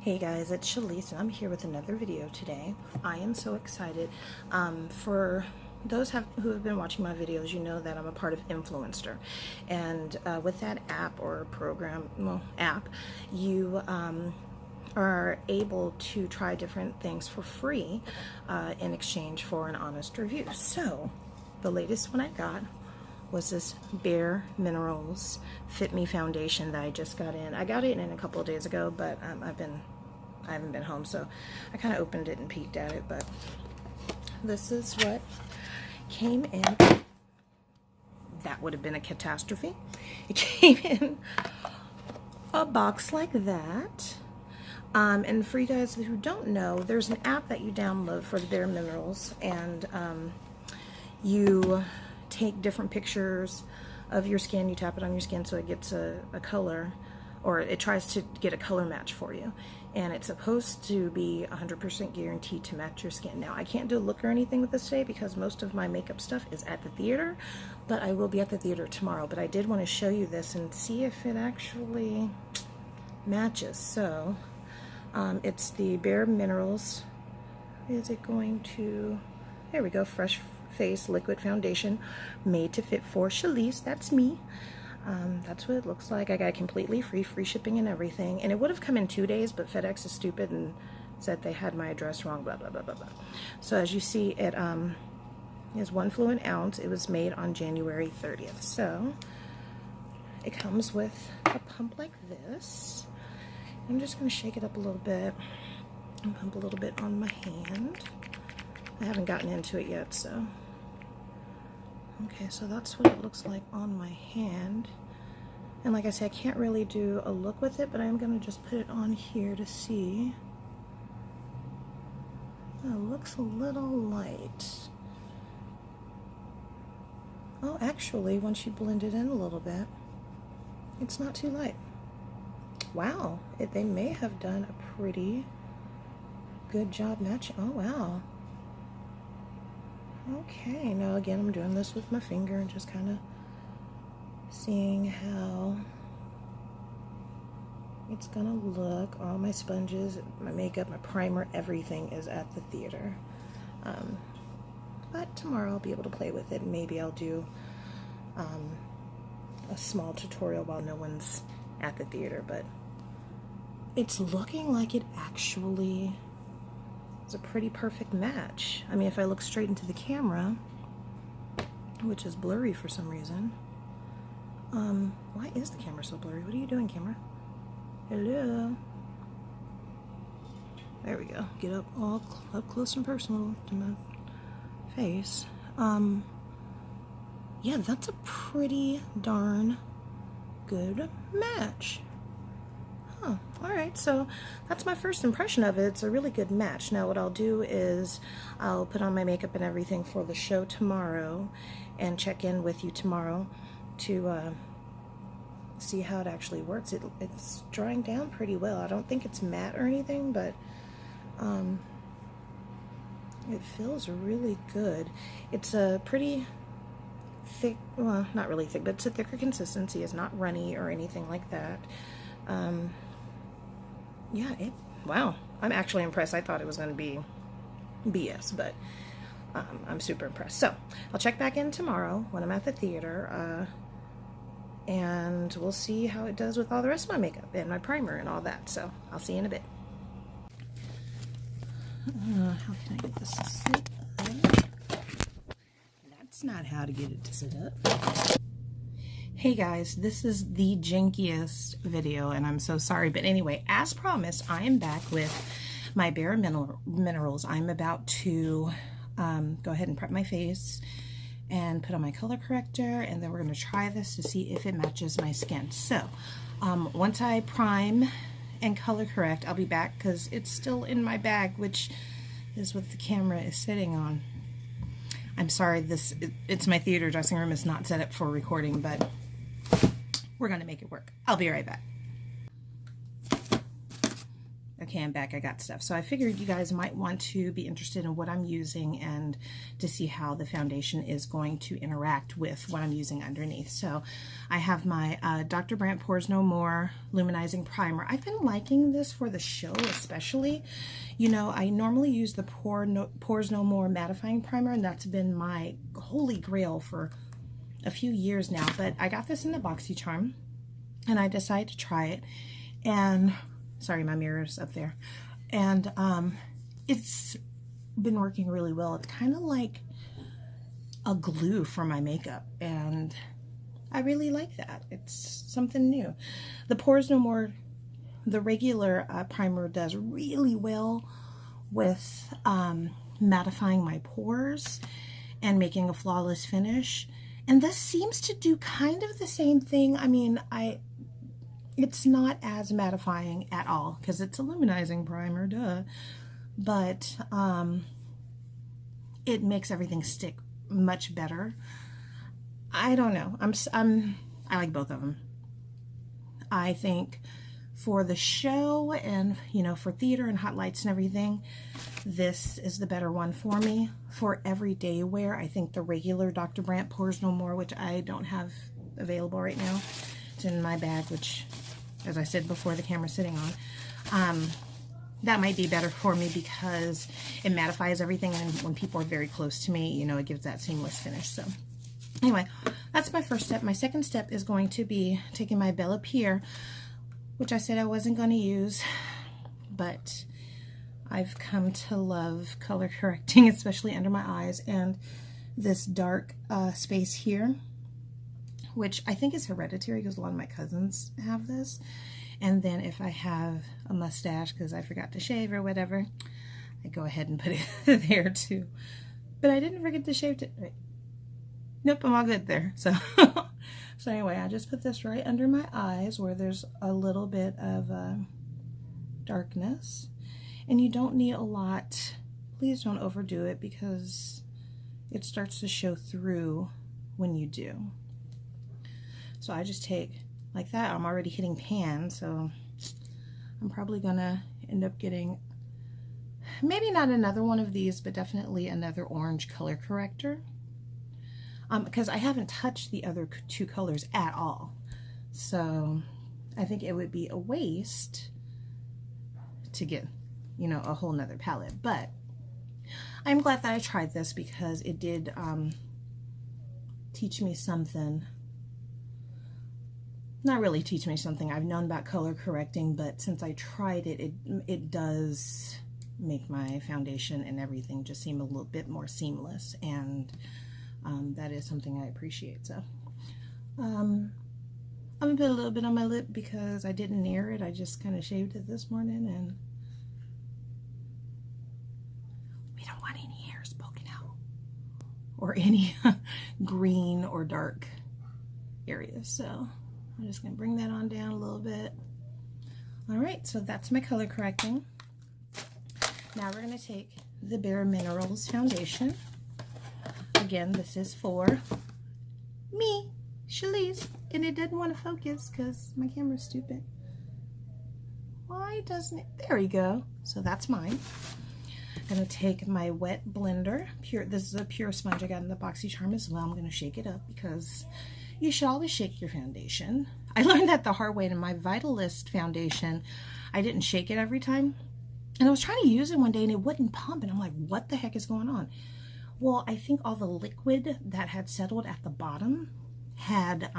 Hey guys, it's Shalise and I'm here with another video today. I am so excited. For those who have been watching my videos, you know that I'm a part of Influenster. And with that app or program, well, app, you are able to try different things for free in exchange for an honest review. So the latest one I got was this Bare Minerals Fit Me foundation that I just got in. I got it in a couple of days ago, but I haven't been home, so I kind of opened it and peeked at it. But this is what came in. That would have been a catastrophe. It came in a box like that. And for you guys who don't know, there's an app that you download for the Bare Minerals, and you take different pictures of your skin. You tap it on your skin so it gets a color, or it tries to get a color match for you, and it's supposed to be 100% guaranteed to match your skin. Now, I can't do a look or anything with this today because most of my makeup stuff is at the theater, but I will be at the theater tomorrow. But I did want to show you this and see if it actually matches. So it's the Bare Minerals. Is it going to, there we go, Fresh Face Liquid Foundation, made to fit for Shalise. That's me. That's what it looks like. I got it completely free shipping and everything, and it would have come in 2 days, but FedEx is stupid and said they had my address wrong, blah blah blah blah blah. So as you see, it is 1 fluid ounce. It was made on January 30th. So it comes with a pump like this. I'm just going to shake it up a little bit and pump a little bit on my hand. I haven't gotten into it yet, so okay, so that's what it looks like on my hand. And like I said, I can't really do a look with it, but I'm going to just put it on here to see. It looks a little light. Oh, actually, once you blend it in a little bit, it's not too light. Wow, they may have done a pretty good job matching. Oh, wow. Okay, now again, I'm doing this with my finger and just kind of seeing how it's gonna look. All my sponges, my makeup, my primer, everything is at the theater. But tomorrow I'll be able to play with it. Maybe I'll do a small tutorial while no one's at the theater, but it's looking like it actually a pretty perfect match. I mean, if I look straight into the camera, which is blurry for some reason. Why is the camera so blurry? What are you doing, camera? Hello. There we go. Get up all up close and personal to my face. Yeah, that's a pretty darn good match. Oh, alright, so that's my first impression of it. It's a really good match. Now what I'll do is I'll put on my makeup and everything for the show tomorrow and check in with you tomorrow to see how it actually works. It's drying down pretty well. I don't think it's matte or anything, but it feels really good. It's a pretty thick, well, not really thick, but it's a thicker consistency. It's not runny or anything like that. Yeah, wow, I'm actually impressed. I thought it was going to be BS, but I'm super impressed. So I'll check back in tomorrow when I'm at the theater, and we'll see how it does with all the rest of my makeup and my primer and all that. So I'll see you in a bit. How can I get this to sit up? That's not how to get it to sit up. Hey guys, this is the jankiest video, and I'm so sorry, but anyway, as promised, I am back with my Bare Minerals. I'm about to go ahead and prep my face and put on my color corrector, and then we're going to try this to see if it matches my skin. So once I prime and color correct, I'll be back because it's still in my bag, which is what the camera is sitting on. I'm sorry, it's my theater dressing room. It's not set up for recording, but we're going to make it work. I'll be right back. Okay, I'm back. I got stuff. So I figured you guys might want to be interested in what I'm using and to see how the foundation is going to interact with what I'm using underneath. So I have my Dr. Brandt Pores No More Luminizing Primer. I've been liking this for the show especially. You know, I normally use the Pores No More Mattifying Primer, and that's been my holy grail for a few years now. But I got this in the BoxyCharm, and I decided to try it. And sorry, my mirror's up there. And it's been working really well. It's kind of like a glue for my makeup, and I really like that. It's something new. The Pores No More, the regular primer does really well with mattifying my pores and making a flawless finish. And this seems to do kind of the same thing. I mean, it's not as mattifying at all because it's a luminizing primer, duh. But it makes everything stick much better. I don't know. I like both of them. I think for the show and, you know, for theater and hot lights and everything, this is the better one for me. For everyday wear, I think the regular Dr. Brandt Pores No More, which I don't have available right now, it's in my bag, which, as I said before, the camera's sitting on. That might be better for me because it mattifies everything, and when people are very close to me, you know, it gives that seamless finish. So anyway, that's my first step. My second step is going to be taking my Bella Pierre, which I said I wasn't going to use, but I've come to love color correcting, especially under my eyes, and this dark space here, which I think is hereditary because a lot of my cousins have this. And then if I have a mustache because I forgot to shave or whatever, I go ahead and put it there too. But I didn't forget to shave it. Right. Nope, I'm all good there. So, so anyway, I just put this right under my eyes where there's a little bit of darkness. And you don't need a lot. Please don't overdo it because it starts to show through when you do. So I just take like that. I'm already hitting pan, so I'm probably gonna end up getting maybe not another one of these, but definitely another orange color corrector, because I haven't touched the other two colors at all. So I think it would be a waste to get, you know, a whole nother palette. But I'm glad that I tried this because it did teach me something. Not really teach me something. I've known about color correcting, but since I tried it, it does make my foundation and everything just seem a little bit more seamless, and that is something I appreciate. So I'm gonna put a little bit on my lip because I didn't near it. I just kind of shaved it this morning, and we don't want any hairs poking out or any green or dark areas. So I'm just going to bring that on down a little bit. All right, so that's my color correcting. Now we're going to take the Bare Minerals foundation. Again, this is for me, Shalise, and it didn't want to focus because my camera's stupid. Why doesn't it? There we go. So that's mine. I'm going to take my wet blender. This is a pure sponge I got in the BoxyCharm as well. I'm going to shake it up because you should always shake your foundation. I learned that the hard way. In my Vitalist foundation, I didn't shake it every time. And I was trying to use it one day and it wouldn't pump. And I'm like, what the heck is going on? Well, I think all the liquid that had settled at the bottom had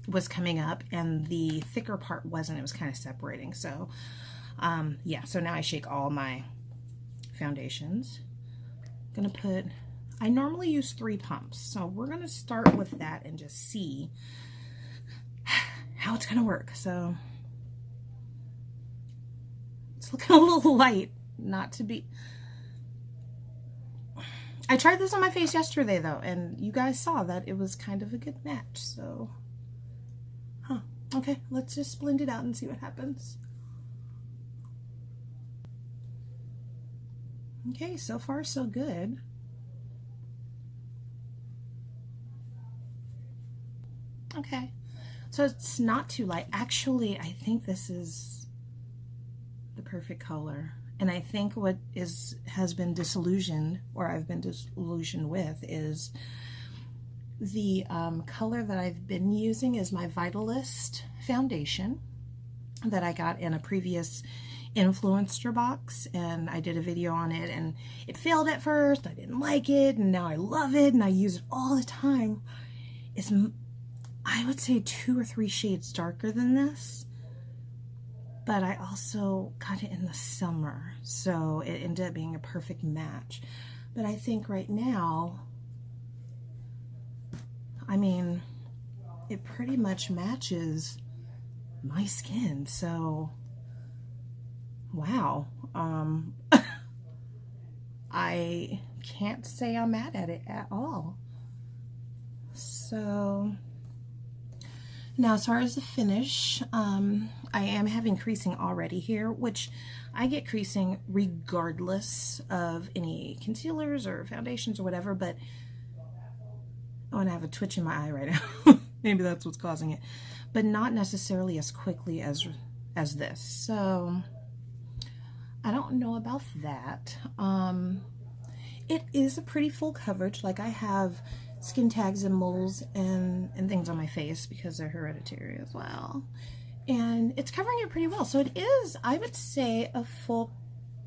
was coming up, and the thicker part wasn't. It was kind of separating. So yeah, so now I shake all my foundations. I'm gonna put, I normally use 3 pumps, so we're gonna start with that and just see how it's gonna work. So it's looking a little light, not to be. I tried this on my face yesterday though, and you guys saw that it was kind of a good match. So okay, let's just blend it out and see what happens. Okay, so far so good. Okay, so it's not too light. Actually, I think this is the perfect color. And I think what has been disillusioned, or I've been disillusioned with, is the color that I've been using is my Vitalist foundation that I got in a previous Influenster box, and I did a video on it, and it failed at first. I didn't like it, and now I love it, and I use it all the time. It's, I would say, 2 or 3 shades darker than this, but I also got it in the summer, so it ended up being a perfect match. But I think right now, I mean, it pretty much matches my skin, so wow. I can't say I'm mad at it at all. So now, as far as the finish, I am having creasing already here, which I get creasing regardless of any concealers or foundations or whatever, but oh, and I have a twitch in my eye right now. Maybe that's what's causing it, but not necessarily as quickly as this. So I don't know about that. It is a pretty full coverage. Like, I have skin tags and moles and things on my face because they're hereditary as well. And it's covering it pretty well. So it is, I would say, a full,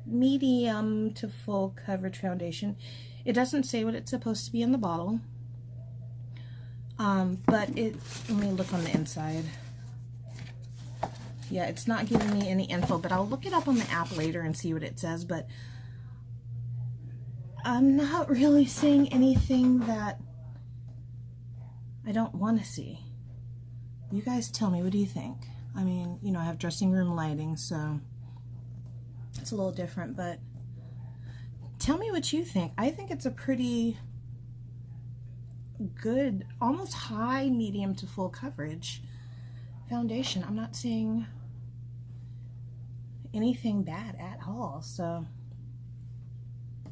medium to full coverage foundation. It doesn't say what it's supposed to be in the bottle. But let me look on the inside. Yeah, it's not giving me any info, but I'll look it up on the app later and see what it says. But I'm not really seeing anything that I don't want to see. You guys tell me, what do you think? I mean, you know, I have dressing room lighting, so it's a little different, but tell me what you think. I think it's a pretty good, almost high, medium to full coverage foundation. I'm not seeing anything bad at all. So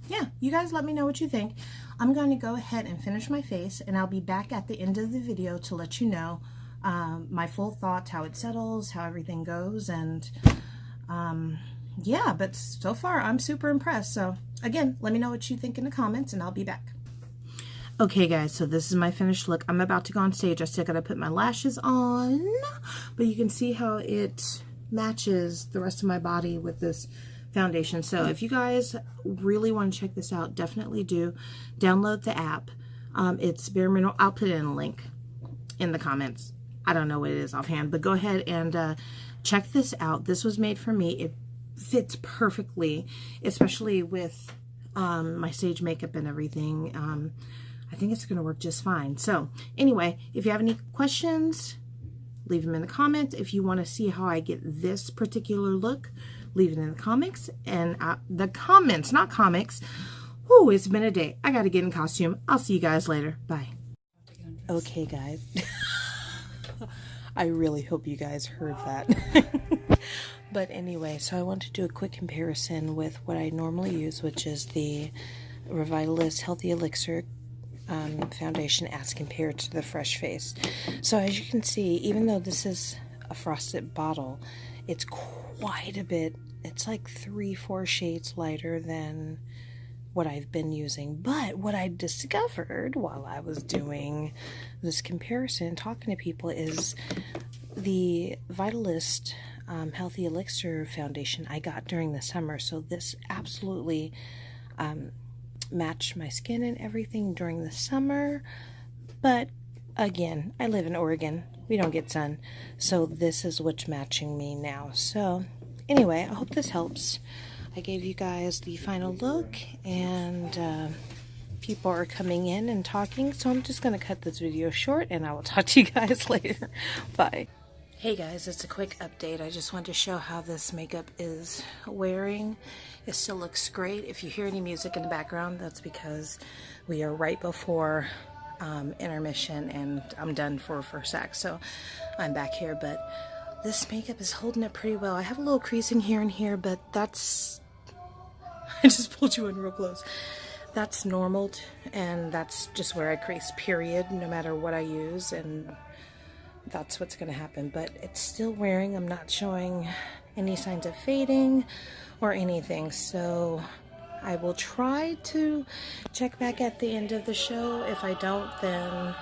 yeah, you guys let me know what you think. I'm going to go ahead and finish my face, and I'll be back at the end of the video to let you know my full thoughts, how it settles, how everything goes, and yeah, but so far I'm super impressed. So again, let me know what you think in the comments, and I'll be back. Okay guys, so this is my finished look. I'm about to go on stage. I still gotta put my lashes on, but you can see how it matches the rest of my body with this foundation. So if you guys really want to check this out, definitely do download the app. It's Bare Mineral. I'll put in a link in the comments. I don't know what it is offhand, but go ahead and check this out. This was made for me. It fits perfectly, especially with my stage makeup and everything. I think it's going to work just fine. So anyway, if you have any questions, leave them in the comments. If you want to see how I get this particular look, leave it in the comments. And the comments, not comics. Whew, it's been a day. I got to get in costume. I'll see you guys later. Bye. Okay, guys. I really hope you guys heard that. But anyway, so I want to do a quick comparison with what I normally use, which is the Revitalist Healthy Elixir foundation as compared to the Fresh Face. So as you can see, even though this is a frosted bottle, it's quite a bit, it's like 3-4 shades lighter than what I've been using. But what I discovered while I was doing this comparison, talking to people, is the Vitalist Healthy Elixir foundation I got during the summer. So this absolutely matched my skin and everything during the summer. But again, I live in Oregon. We don't get sun. So this is what's matching me now. So anyway, I hope this helps. I gave you guys the final look, and people are coming in and talking, so I'm just going to cut this video short, and I will talk to you guys later. Bye. Hey guys, it's a quick update. I just wanted to show how this makeup is wearing. It still looks great. If you hear any music in the background, that's because we are right before intermission, and I'm done for first act, so I'm back here. But this makeup is holding up pretty well. I have a little creasing here and here, but that's... I just pulled you in real close. That's normal, and that's just where I crease, period, no matter what I use, and that's what's going to happen. But it's still wearing. I'm not showing any signs of fading or anything. So I will try to check back at the end of the show. If I don't, then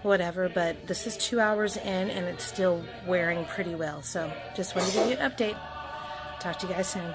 whatever, but this is 2 hours in and it's still wearing pretty well. So just wanted to give you an update. Talk to you guys soon.